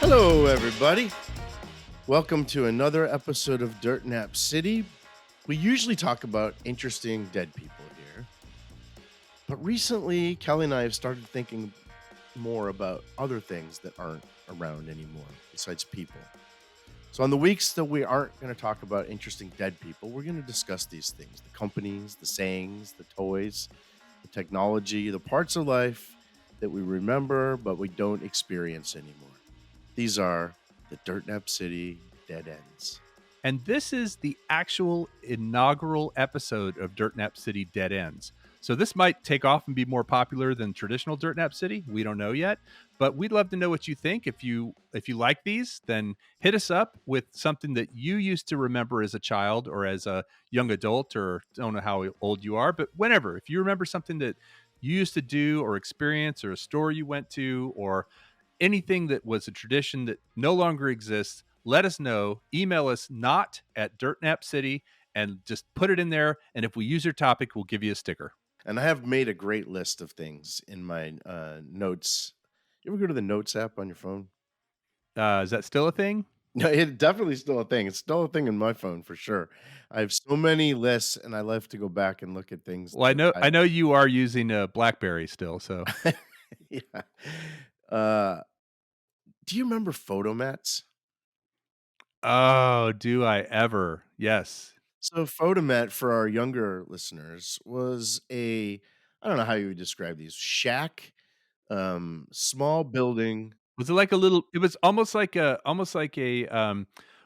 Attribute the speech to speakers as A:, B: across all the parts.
A: Hello, everybody. Welcome to another episode of Dirt Nap City. We usually talk about interesting dead people here, but recently, Kelly and I have started thinking more about other things that aren't around anymore besides people. So, on the weeks that we aren't going to talk about interesting dead people, we're going to discuss these things: the companies, the sayings, the toys, the technology, the parts of life that we remember but we don't experience anymore. These are the Dirt Nap City Dead Ends.
B: And this is the actual inaugural episode of Dirt Nap City Dead Ends. So this might take off and be more popular than traditional Dirt Nap City. We don't know yet, but we'd love to know what you think. If you like these, then hit us up with something that you used to remember as a child or as a young adult, or don't know how old you are, but whenever. If you remember something that you used to do or experience, or a store you went to, or anything that was a tradition that no longer exists, let us know. Email us not at dirtnapcity and just put it in there. And if we use your topic, we'll give you a sticker.
A: And I have made a great list of things in my notes. You ever go to the Notes app on your phone?
B: Is that still a thing?
A: No, it's definitely still a thing. It's still a thing in my phone for sure. I have so many lists, and I love to go back and look at things
B: Well, I
A: that
B: know I know you are using a BlackBerry still, so
A: yeah. Uh, do you remember Photomats?
B: oh, do I ever? Yes.
A: So Fotomat for our younger listeners was I don't know how you would describe these shack, small building.
B: Was it like a little it was almost like a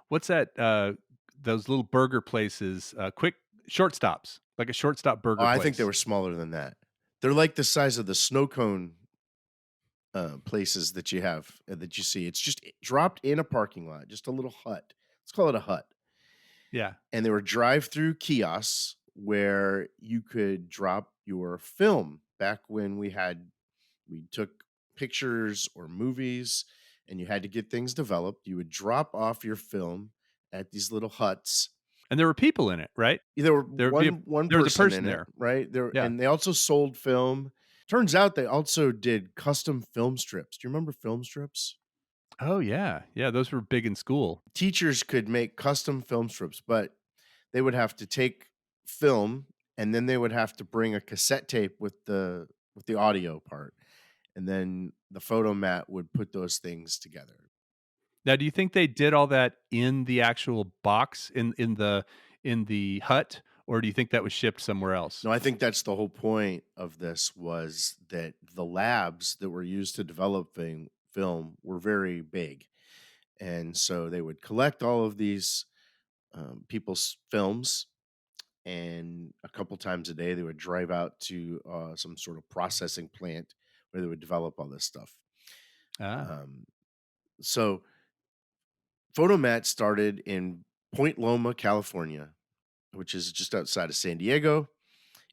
B: what's that those little burger places, quick short stops, like a shortstop
A: Oh,
B: burger
A: I think they
B: place.
A: were smaller than that. They're like the size of the snow cone places that you have that you see. It's just dropped in a parking lot, just a little hut. Let's call it a hut.
B: Yeah.
A: And they were drive-through kiosks where you could drop your film back when we took pictures or movies and you had to get things developed. You would drop off your film at these little huts.
B: And there were people in it, right?
A: There were
B: There would be a
A: one
B: there was a
A: person in
B: person
A: it,
B: there.
A: right? There
B: Yeah.
A: and they also sold film. Turns out they also did custom film strips. Do you remember film strips?
B: Oh, yeah. Yeah, those were big in school.
A: Teachers could make custom film strips, but they would have to take film and then they would have to bring a cassette tape with the audio part. And then the photo mat would put those things together.
B: Now, do you think they did all that in the actual box in the hut, or do you think that was shipped somewhere else?
A: No, I think that's the whole point of this was that the labs that were used to develop film were very big. And so they would collect all of these people's films, and a couple times a day they would drive out to some sort of processing plant where they would develop all this stuff.
B: Ah,
A: Um, so Photomat started in Point Loma, California, which is just outside of San Diego,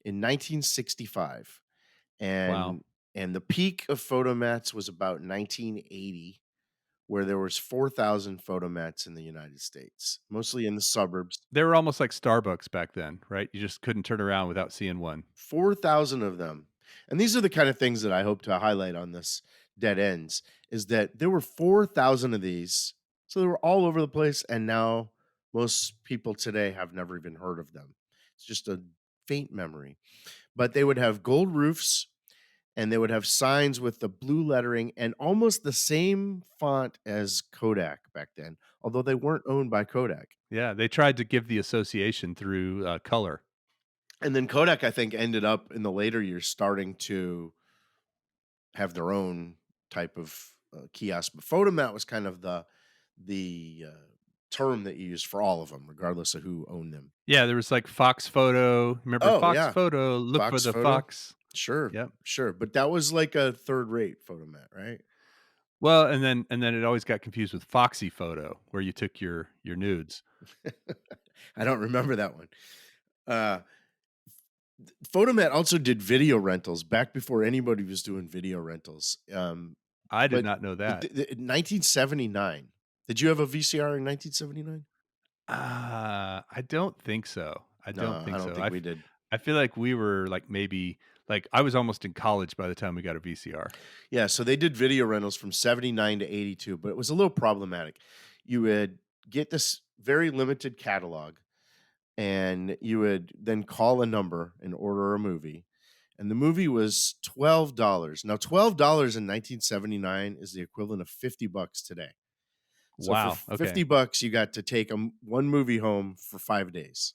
A: in 1965.
B: wow.
A: And the peak of Photomats was about 1980, where there was 4,000 Photomats in the United States, mostly in the suburbs.
B: They were almost like Starbucks back then, right? You just couldn't turn around without seeing one.
A: 4,000 of them. And these are the kind of things that I hope to highlight on this Dead Ends, is that there were 4,000 of these. So they were all over the place. And now most people today have never even heard of them. It's just a faint memory. But they would have gold roofs and they would have signs with the blue lettering and almost the same font as Kodak back then, although they weren't owned by Kodak.
B: Yeah, they tried to give the association through, color.
A: And then Kodak, I think, ended up in the later years starting to have their own type of kiosk. But Photomat was kind of the term that you used for all of them, regardless of who owned them.
B: Yeah, there was like Fox Photo. Remember
A: Oh
B: Fox
A: yeah,
B: Photo? Look for
A: Fox
B: the
A: Photo.
B: fox.
A: Sure,
B: Yep.
A: sure. But that was like a third rate Photomat, right?
B: Well, and then it always got confused with Foxy Photo, where you took your nudes.
A: I don't remember that one. Uh, Photomat also did video rentals back before anybody was doing video rentals.
B: I did
A: But
B: not know that.
A: 1979. Did you have a VCR in 1979?
B: I don't think so. I
A: No,
B: don't
A: I
B: think
A: don't
B: so.
A: think we did.
B: I feel like we were like maybe like I was almost in college by the time we got a VCR.
A: Yeah, so they did video rentals from 79 to 82, but it was a little problematic. You would get this very limited catalog, and you would then call a number and order a movie. And the movie was $12. Now, $12 in 1979 is the equivalent of $50 today. So for
B: Wow. Okay.
A: $50, you got to take one movie home for 5 days.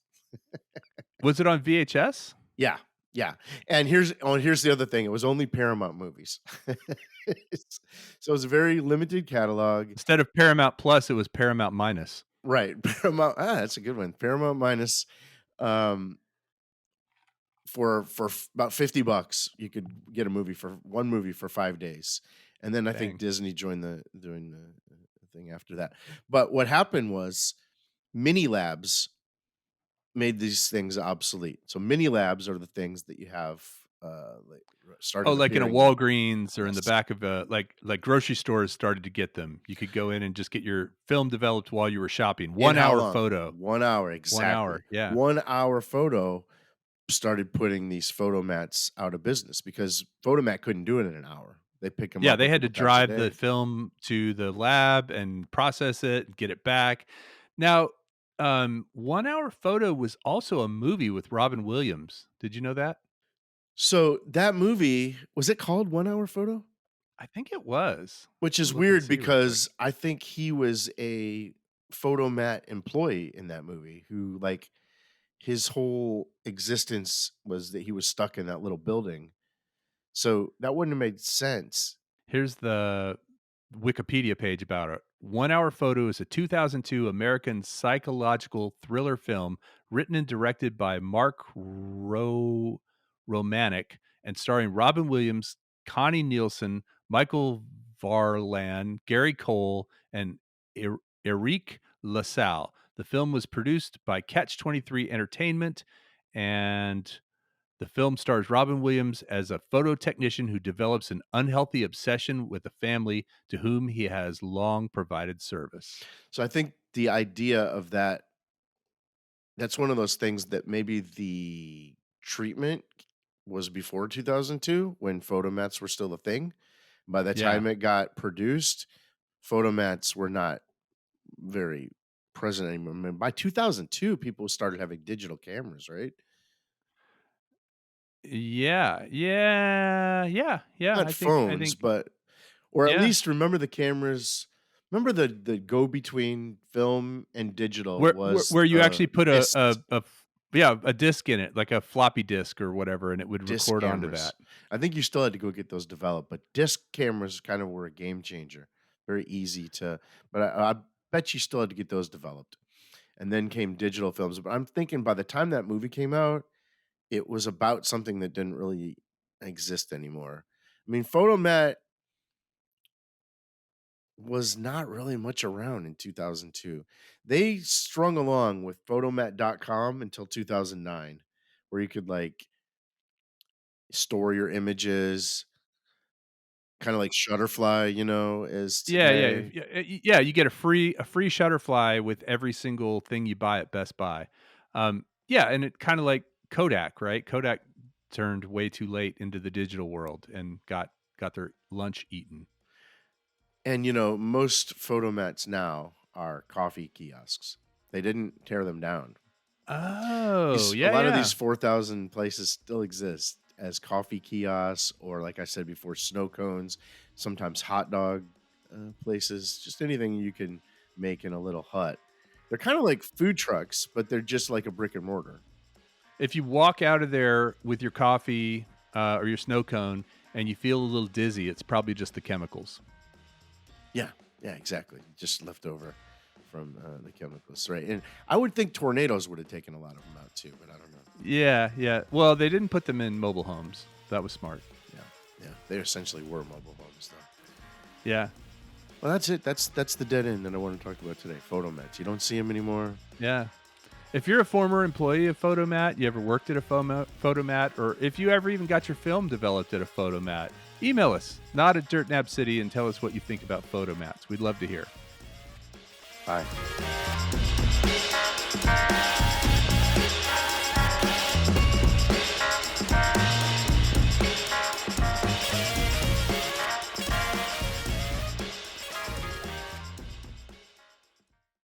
B: Was it on VHS?
A: Yeah, yeah. And here's the other thing. It was only Paramount movies. So it was a very limited catalog.
B: Instead of Paramount Plus, it was Paramount Minus.
A: Right. Paramount. That's a good one. Paramount Minus. Um, for about $50, you could get one movie for 5 days, and then I think
B: Dang.
A: Disney joined the doing the thing after that. But what happened was mini labs made these things obsolete. So mini labs are the things that you have like
B: Oh,
A: started
B: like in a
A: appearing.
B: Walgreens or in the
A: Yes.
B: back of a like grocery stores started to get them. You could go in and just get your film developed while you were shopping.
A: In
B: 1
A: how
B: hour
A: long?
B: photo.
A: 1 hour,
B: 1
A: exactly.
B: hour. Yeah.
A: 1 hour photo started putting these photomats out of business because Photomat couldn't do it in an hour. They pick them
B: Yeah,
A: up
B: they
A: a
B: had to
A: couple times a
B: drive the
A: day.
B: film to the lab and process it and get it back. Now, 1 hour photo was also a movie with Robin Williams. Did you know that?
A: So that movie, was it called 1 Hour Photo?
B: I think it was.
A: Which
B: Let
A: is
B: me look and
A: weird
B: see real quick.
A: because I think he was a Photomat employee in that movie who, like, his whole existence was that he was stuck in that little building. So that wouldn't have made sense.
B: Here's the Wikipedia page about it. 1 Hour Photo is a 2002 American psychological thriller film written and directed by Mark Romanek and starring Robin Williams, Connie Nielsen, Michael Varlan, Gary Cole, and Eric LaSalle. The film was produced by Catch 23 Entertainment, and the film stars Robin Williams as a photo technician who develops an unhealthy obsession with a family to whom he has long provided service.
A: So I think the idea of that's one of those things that maybe the treatment was before 2002 when photomats were still a thing. By the
B: Yeah.
A: time it got produced, photomats were not very present anymore. I mean, by 2002, people started having digital cameras, right?
B: Yeah. Yeah. Yeah. Yeah.
A: Not
B: I
A: phones,
B: think,
A: but or at
B: yeah.
A: least remember the cameras. Remember the go between film and digital was
B: Where you actually
A: the
B: put
A: discs,
B: yeah, a disc in it, like a floppy disk or whatever, and it would
A: disc
B: record onto
A: cameras.
B: that.
A: I think you still had to go get those developed, but disc cameras kind of were a game changer. Very easy to, but I bet you still had to get those developed. And then came digital films. But I'm thinking by the time that movie came out, it was about something that didn't really exist anymore. I mean, Photomat was not really much around in 2002. They strung along with photomat.com until 2009, where you could like store your images, kind of like Shutterfly, is
B: Yeah, yeah,
A: today.
B: yeah. You get a free Shutterfly with every single thing you buy at Best Buy. Yeah, and it kind of like Kodak, right? Kodak turned way too late into the digital world and got their lunch eaten.
A: And most photomats now are coffee kiosks. They didn't tear them down.
B: Oh,
A: A
B: yeah,
A: lot of these
B: yeah.
A: 4,000 places still exist as coffee kiosks, or like I said before, snow cones, sometimes hot dog places, just anything you can make in a little hut. They're kind of like food trucks, but they're just like a brick and mortar.
B: If you walk out of there with your coffee or your snow cone and you feel a little dizzy, it's probably just the chemicals.
A: Yeah, yeah, exactly. Just left over from the chemicals, right? And I would think tornadoes would have taken a lot of them out too, but I don't know.
B: Yeah, yeah. Well, they didn't put them in mobile homes. That was smart.
A: Yeah, yeah, they essentially were mobile homes, though.
B: Yeah,
A: Well, that's it. That's the dead end that I want to talk about today. Photomats. You don't see them anymore.
B: yeah. If you're a former employee of Fotomat, you ever worked at a Fotomat, or if you ever even got your film developed at a Fotomat, email us, not at Dirtnap City, and tell us what you think about Photomats. We'd love to hear.
A: Bye.